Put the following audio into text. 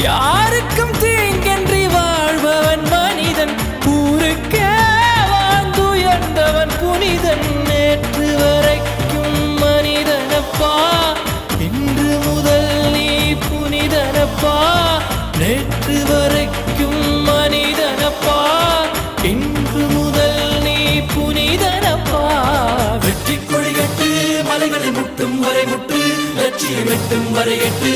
யாருக்கும் தீங்கன்றி வாழ்பவன் மனிதன், ஊருக்கே வாழ்ந்துயர்ந்தவன் புனிதன். நேற்று வரைக்கும் மனிதனப்பா, இன்று முதல் நீ புனிதனப்பா. நேற்று வரைக்கும் மனிதனப்பா, இன்று முதல் நீ புனிதனப்பா. வெற்றி கொடிகட்டு மலைகளை முட்டும் வரை முட்டு, லட்சியம் எட்டும் வரை எட்டு.